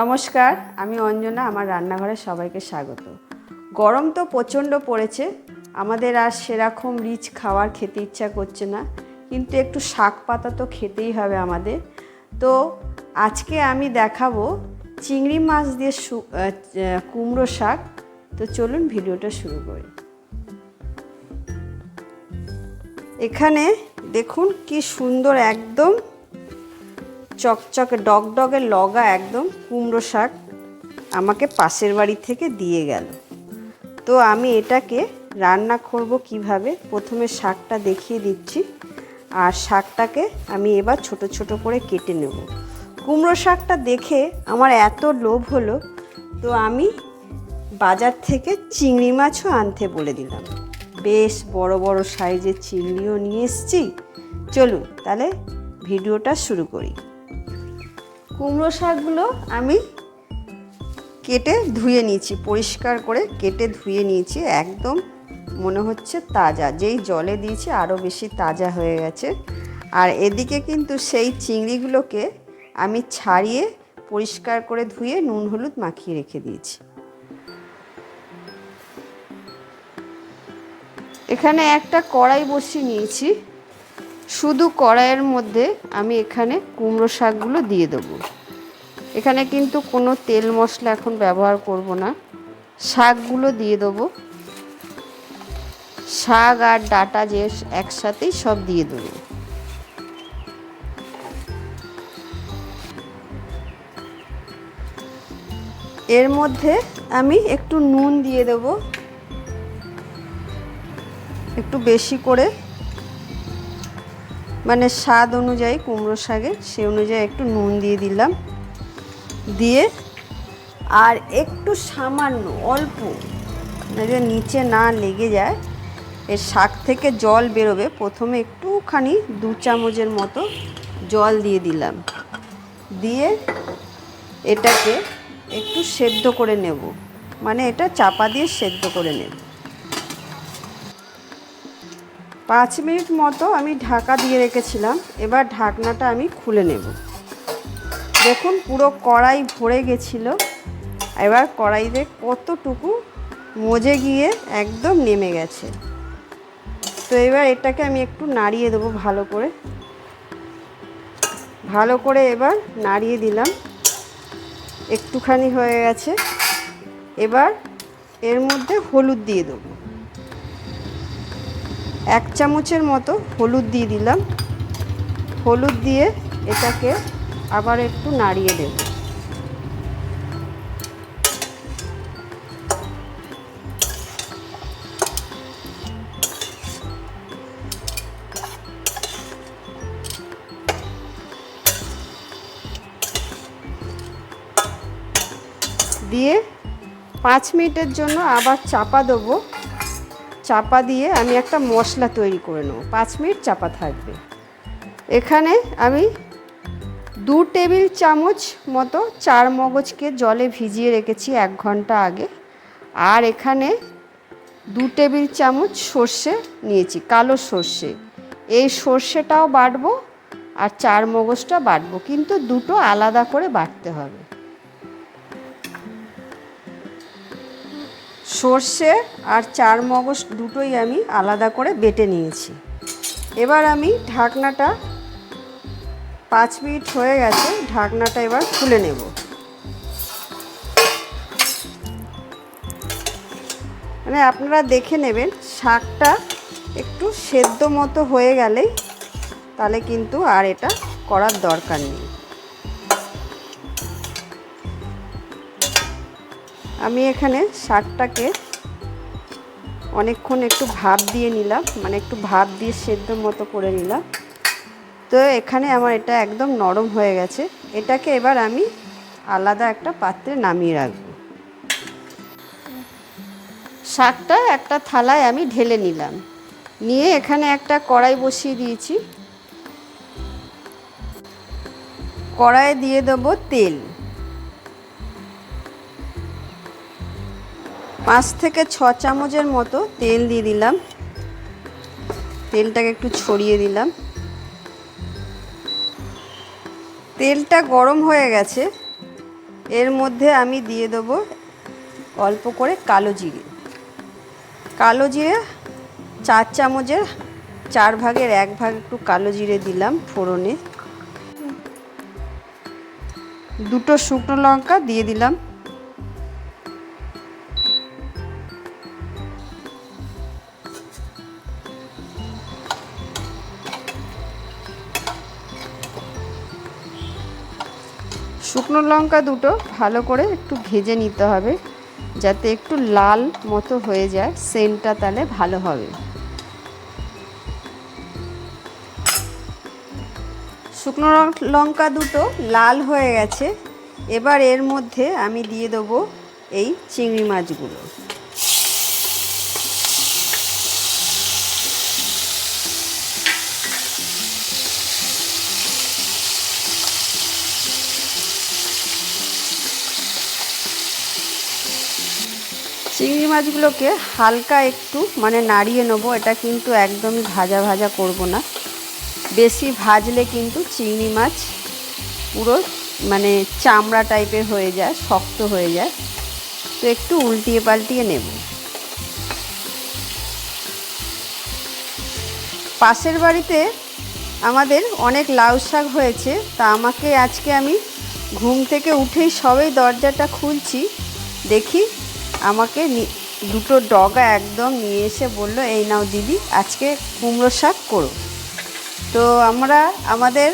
নমস্কার, আমি অঞ্জনা। আমার রান্নাঘরে সবাইকে স্বাগত। গরম তো প্রচণ্ড পড়েছে, আমাদের আর সেরকম রিচ খাবার খেতে ইচ্ছা করছে না, কিন্তু একটু শাক পাতা তো খেতেই হবে আমাদের। তো আজকে আমি দেখাবো চিংড়ি মাছ দিয়ে কুমড়ো শাক। তো চলুন ভিডিওটা শুরু করি। এখানে দেখুন কি সুন্দর, একদম চকচকে ডগডগে লগা একদম কুমড়ো শাক আমাকে পাশের বাড়ি থেকে দিয়ে গেল। তো আমি এটাকে রান্না করব কিভাবে, প্রথমে শাকটা দেখিয়ে দিচ্ছি। আর শাকটাকে আমি এবার ছোট ছোট করে কেটে নেব। কুমড়ো শাকটা দেখে আমার এত লোভ হলো, তো আমি বাজার থেকে চিংড়ি মাছও আনতে বলে দিলাম। বেশ বড় বড় সাইজের চিংড়িও নিয়ে এসেছি। চলুন তাহলে ভিডিওটা শুরু করি। কুমড়ো শাকগুলো আমি কেটে ধুয়ে নিয়েছি, পরিষ্কার করে কেটে ধুয়ে নিয়েছি। একদম মনে হচ্ছে তাজা, যেই জলে দিয়েছি আরও বেশি তাজা হয়ে গেছে। আর এদিকে কিন্তু সেই চিংড়িগুলোকে আমি ছাড়িয়ে পরিষ্কার করে ধুয়ে নুন হলুদ মাখিয়ে রেখে দিয়েছি। এখানে একটা কড়াই বসিয়ে নিয়েছি। শুধু কড়াইয়ের মধ্যে আমি এখানে কুমড়ো শাকগুলো দিয়ে দেবো। এখানে কিন্তু কোনো তেল মশলা এখন ব্যবহার করব না। শাকগুলো দিয়ে দেবো, শাক আর ডাঁটা যে একসাথেই সব দিয়ে দেবো। এর মধ্যে আমি একটু নুন দিয়ে দেবো, একটু বেশি করে, মানে স্বাদ অনুযায়ী কুমড়ো শাকে সে অনুযায়ী একটু নুন দিয়ে দিলাম। দিয়ে আর একটু সামান্য অল্প, যে নিচে না লেগে যায়, এর শাক থেকে জল বেরোবে, প্রথমে একটুখানি 2 চামচের মতো জল দিয়ে দিলাম। দিয়ে এটাকে একটু সেদ্ধ করে নেব, মানে এটা চাপা দিয়ে সেদ্ধ করে নেব। 5 মিনিট মতো আমি ঢাকা দিয়ে রেখেছিলাম। এবার ঢাকনাটা আমি খুলে নেব। দেখুন পুরো কড়াই ভরে গেছিলো। এবার কড়াইতে কতটুকু মজে গিয়ে একদম নেমে গেছে। তো এবার এটাকে আমি একটু নাড়িয়ে দেবো ভালো করে এবার নাড়িয়ে দিলাম। একটুখানি হয়ে গেছে। এবার এর মধ্যে হলুদ দিয়ে দেবো, 1 চামচের মতো হলুদ দিয়ে দিলাম। হলুদ দিয়ে এটাকে আবার একটু নাড়িয়ে দেব। দিয়ে 5 মিনিটের জন্য আবার চাপা দেবো। চাপা দিয়ে আমি একটা মশলা তৈরি করে নেব। 5 মিনিট চাপা থাকবে। এখানে আমি 2 টেবিল চামচ মতো চার মগজকে জলে ভিজিয়ে রেখেছি 1 ঘন্টা আগে। আর এখানে 2 টেবিল চামচ সর্ষে নিয়েছি, কালো সর্ষে। এই সর্ষেটাও বাটবো আর চার মগজটা বাটবো, কিন্তু দুটো আলাদা করে বাটতে হবে। সর্ষে আর চার মগজ দুটোই আমি আলাদা করে বেটে নিয়েছি। এবার আমি ঢাকনাটা, 5 মিনিট হয়ে গেছে, ঢাকনাটা এবার খুলে নেব। মানে আপনারা দেখে নেবেন, শাকটা একটু সেদ্ধ মতো হয়ে গেলেই তাহলে কিন্তু আর এটা করার দরকার নেই। আমি এখানে শাকটাকে অনেকক্ষণ একটু ভাপ দিয়ে নিলাম, মানে একটু ভাপ দিয়ে সেদ্ধ মতো করে নিলাম। তো এখানে আমার এটা একদম নরম হয়ে গেছে। এটাকে এবার আমি আলাদা একটা পাত্রে নামিয়ে রাখব। শাকটা একটা থালায় আমি ঢেলে নিলাম। নিয়ে এখানে একটা কড়াই বসিয়ে দিয়েছি। কড়াইয়ে দিয়ে দেবো তেল। 5 থেকে 6 চামচের মতো তেল দিয়ে দিলাম। তেলটাকে একটু ছড়িয়ে দিলাম। তেলটা গরম হয়ে গেছে। এর মধ্যে আমি দিয়ে দেবো অল্প করে কালো জিরে। কালো জিরে 4 চামচের 4 ভাগের 1 ভাগ একটু কালো জিরে দিলাম ফোড়নে। 2টো শুকনো লঙ্কা দিয়ে দিলাম। শুকনো লঙ্কা দুটো ভালো করে একটু ভেজে নিতে হবে, যাতে একটু লাল মতো হয়ে যায়, সেন্টটা তাহলে ভালো হবে। শুকনো লঙ্কা দুটো লাল হয়ে গেছে। এবার এর মধ্যে আমি দিয়ে দেবো এই চিংড়ি মাছগুলো। চিংড়ি মাছগুলোকে হালকা একটু নাড়িয়ে নেবো। এটা কিন্তু একদমই ভাজা ভাজা করব না, বেশি ভাজলে কিন্তু চিংড়ি মাছ পুরো চামড়া টাইপের হয়ে যায়, শক্ত হয়ে যায়। তো একটু উল্টিয়ে পাল্টিয়ে নেব। পাশের বাড়িতে আমাদের অনেক লাউ শাক হয়েছে, তা আজকে আমি ঘুম থেকে উঠেই সবেই দরজাটা খুলছি, দেখি আমাকে 2টো ডগা একদম নিয়ে এসে বলল, এই নাও দিদি, আজকে কুমড়ো শাক করো। তো আমরা আমাদের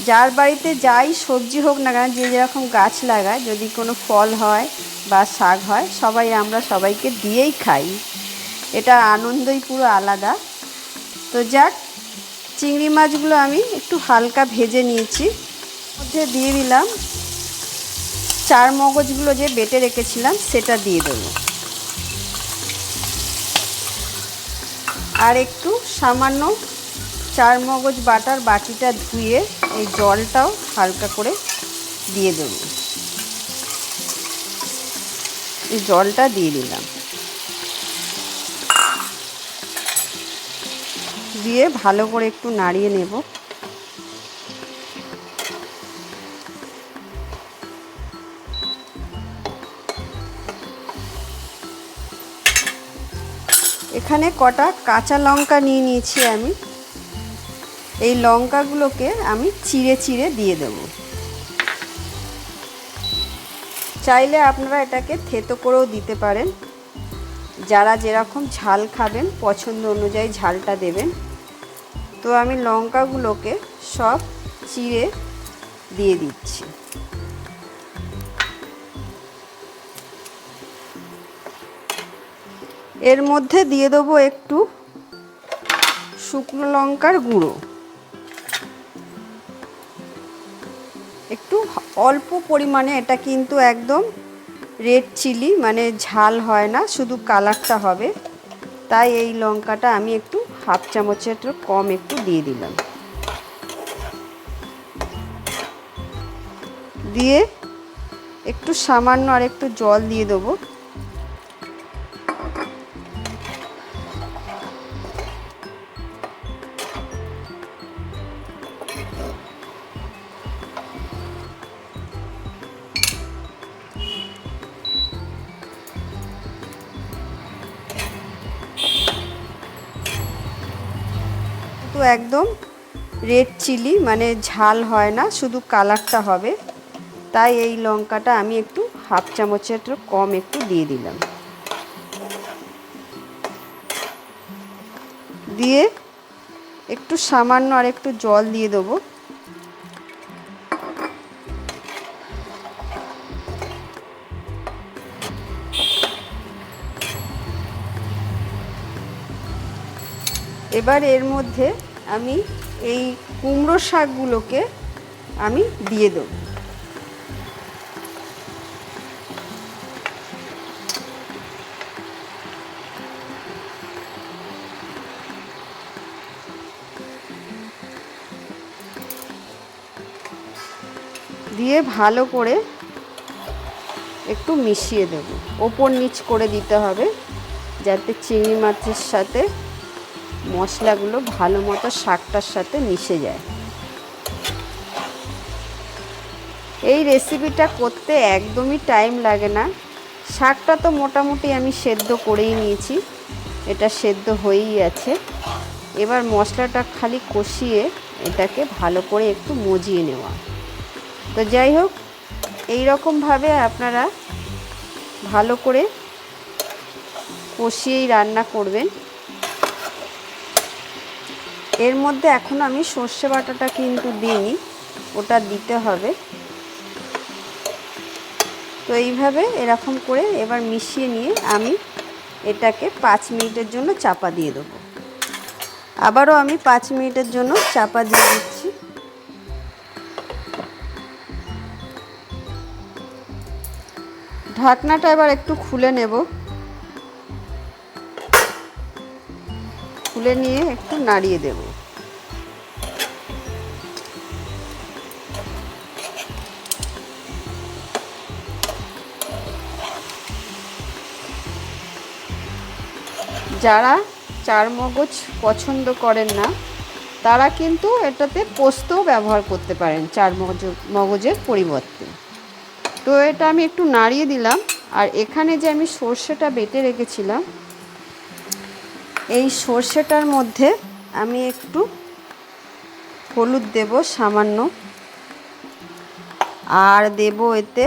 যার বাড়িতে যাই সবজি হোক না কেন, যে যেরকম গাছ লাগায়, যদি কোনো ফল হয় বা শাক হয়, আমরা সবাইকে দিয়েই খাই। এটা আনন্দই পুরো আলাদা। তো যাক, চিংড়ি মাছগুলো আমি একটু হালকা ভেজে নিয়েছি। মধ্যে দিয়ে দিলাম 4 মগজগুলো যে বেটে রেখেছিলাম, সেটা দিয়ে দেবো। আর একটু সামান্য 4 মগজ বাটার বাটিটা ধুয়ে এই জলটাও হালকা করে দিয়ে দেব। এই জলটা দিয়ে দিলাম, দিয়ে ভালো করে একটু নাড়িয়ে নেব। এখানে কটা কাঁচা লঙ্কা নিয়ে নিয়েছি আমি। এই লঙ্কাগুলোকে আমি চিড়ে চিড়ে দিয়ে দেব। চাইলে আপনারা এটাকে থেতো করেও দিতে পারেন, যারা যেরকম ঝাল খাবেন পছন্দ অনুযায়ী ঝালটা দেবেন। তো আমি লঙ্কাগুলোকে সব চিড়ে দিয়ে দিচ্ছি। এর মধ্যে দিয়ে দেবো একটু শুকনো লঙ্কার গুঁড়ো, একটু অল্প পরিমাণে। এটা কিন্তু একদম রেড চিলি, ঝাল হয় না, শুধু কালারটা হবে। তাই এই লঙ্কাটা আমি একটু 1/2 চামচের কম একটু দিয়ে দিলাম। দিয়ে একটু সামান্য আর একটু জল দিয়ে দেবো। তো একদম রেড চিলি, ঝাল হয় না, শুধু কালারটা হবে। তাই এই লঙ্কাটা আমি একটু 1/2 চামচের কম একটু দিয়ে দিলাম। দিয়ে একটু সামান্য আর একটু জল দিয়ে দেবো। এবার এর মধ্যে আমি এই কুমড়ো শাকগুলোকে আমি দিয়ে দেব। দিয়ে ভালো করে একটু মিশিয়ে দেব। ওপর নিচ করে দিতে হবে, যাতে চিংড়ি মাছের সাথে মশলাগুলো ভালো মতো শাকটার সাথে মিশে যায়। এই রেসিপিটা করতে একদমই টাইম লাগে না। শাকটা তো মোটামুটি আমি সেদ্ধ করেই নিয়েছি, এটা সেদ্ধ হয়েই আছে। এবার মশলাটা খালি কষিয়ে এটাকে ভালো করে একটু মজিয়ে নেওয়া। তো যাই হোক, এই রকমভাবে আপনারা ভালো করে কষিয়েই রান্না করবেন। এর মধ্যে এখন আমি সর্ষে বাটাটা কিন্তু দিইনি, ওটা দিতে হবে। তো এইভাবে এরকম করে এবার মিশিয়ে নিয়ে আমি এটাকে 5 মিনিটের জন্য চাপা দিয়ে দেবো। আবারও আমি 5 মিনিটের জন্য চাপা দিয়ে দিচ্ছি। ঢাকনাটা এবার একটু খুলে নেব, খুলে নিয়ে একটু নাড়িয়ে দেব। যারা চারমগজ পছন্দ করেন না তারা কিন্তু এটাতে পোস্তও ব্যবহার করতে পারেন চারমগজের পরিবর্তে। তো এটা আমি একটু নাড়িয়ে দিলাম। আর এখানে যে আমি সর্ষেটা বেটে রেখেছিলাম, এই সর্ষেটার মধ্যে আমি একটু হলুদ দেব সামান্য, আর দেব এতে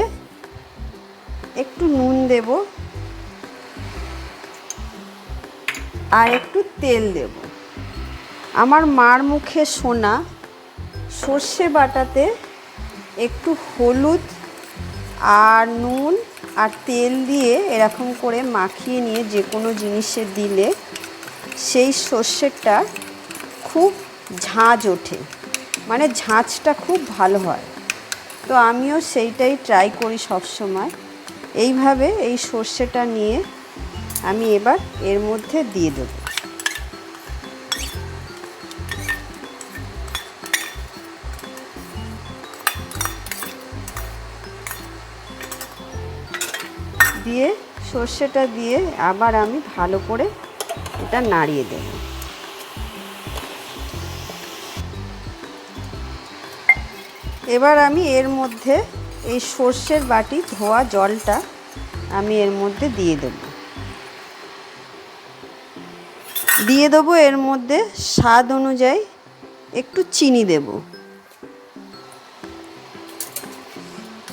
একটু নুন দেব, আর একটু তেল দেব। আমার মার মুখে শোনা সর্ষে বাটাতে একটু হলুদ আর নুন আর তেল দিয়ে এরকম করে মাখিয়ে নিয়ে যে কোনো জিনিসে দিলে সেই সর্ষেটা খুব ঝাঁঝ ওঠে, মানে ঝাঁঝটা খুব ভালো হয়। তো আমিও সেইটাই ট্রাই করি সব সময়। এইভাবে এই সর্ষেটা নিয়ে আমি এবার এর মধ্যে দিয়ে দেব। দিয়ে সর্ষেটা দিয়ে আবার আমি ভালো করে এটা নাড়িয়ে দেব। এবার আমি এর মধ্যে এই সর্ষের বাটি ধোয়া জলটা আমি এর মধ্যে দিয়ে দেবো। এর মধ্যে স্বাদ অনুযায়ী একটু চিনি দেব।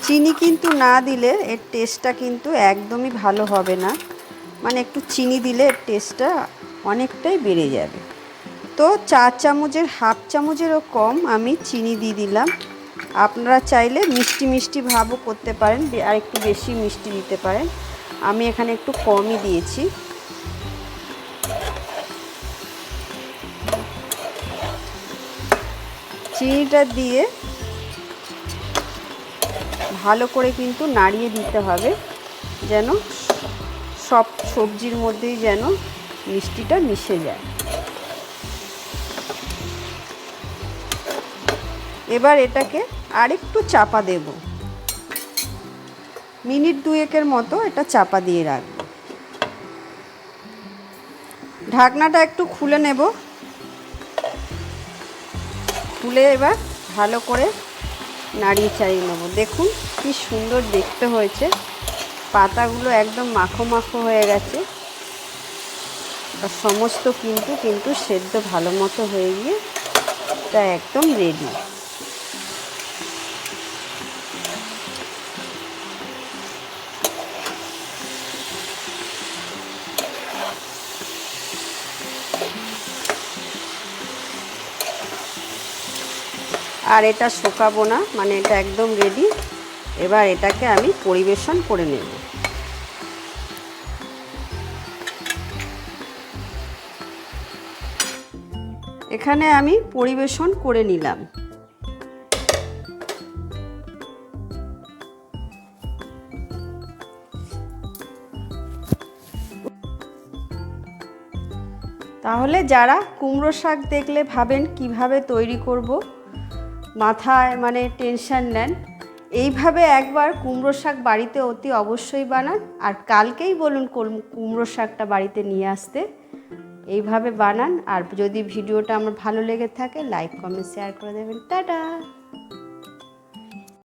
চিনি কিন্তু না দিলে এর টেস্টটা কিন্তু একদমই ভালো হবে না, মানে একটু চিনি দিলে এর টেস্টটা অনেকটাই বেড়ে যাবে। তো 4 চামচের হাফ চামচেরও কম আমি চিনি দিয়ে দিলাম। আপনারা চাইলে মিষ্টি মিষ্টি ভাবও করতে পারেন, আর একটু বেশি মিষ্টি দিতে পারেন। আমি এখানে একটু কমই দিয়েছি। চিনিটা দিয়ে ভালো করে কিন্তু নাড়িয়ে দিতে হবে, যেন সব সবজির মধ্যেই যেন মিষ্টিটা মিশে যায়। এবার এটাকে আরেকটু চাপা দেব, মিনিট 2 মতো এটা চাপা দিয়ে রাখবো। ঢাকনাটা একটু খুলে নেব, খুলে এবার ভালো করে নাড়িয়ে চাড়িয়ে নেব। দেখুন কি সুন্দর দেখতে হয়েছে, পাতাগুলো একদম মাখো মাখো হয়ে গেছে, আর সমস্ত কিন্তু সেদ্ধ ভালো মতো হয়ে গিয়ে এটা একদম রেডি। আর এটা শুকাবো না, মানে এটা একদম রেডি। এবার এটাকে আমি পরিবেশন করে নেব। এখানে আমি পরিবেশন করে নিলাম। তাহলে যারা কুমড়ো শাক দেখলে ভাবেন কিভাবে তৈরি করব, মাথায় মানে টেনশন নেন, এইভাবে একবার কুমড়ো শাক বাড়িতে অতি অবশ্যই বানান। আর কালকেই বলুন কুমড়ো শাকটা বাড়িতে নিয়ে আসতে। এইভাবে বানান। আর যদি ভিডিওটা আমার ভালো লেগে থাকে লাইক কমেন্ট শেয়ার করে দেবেন। টাটা।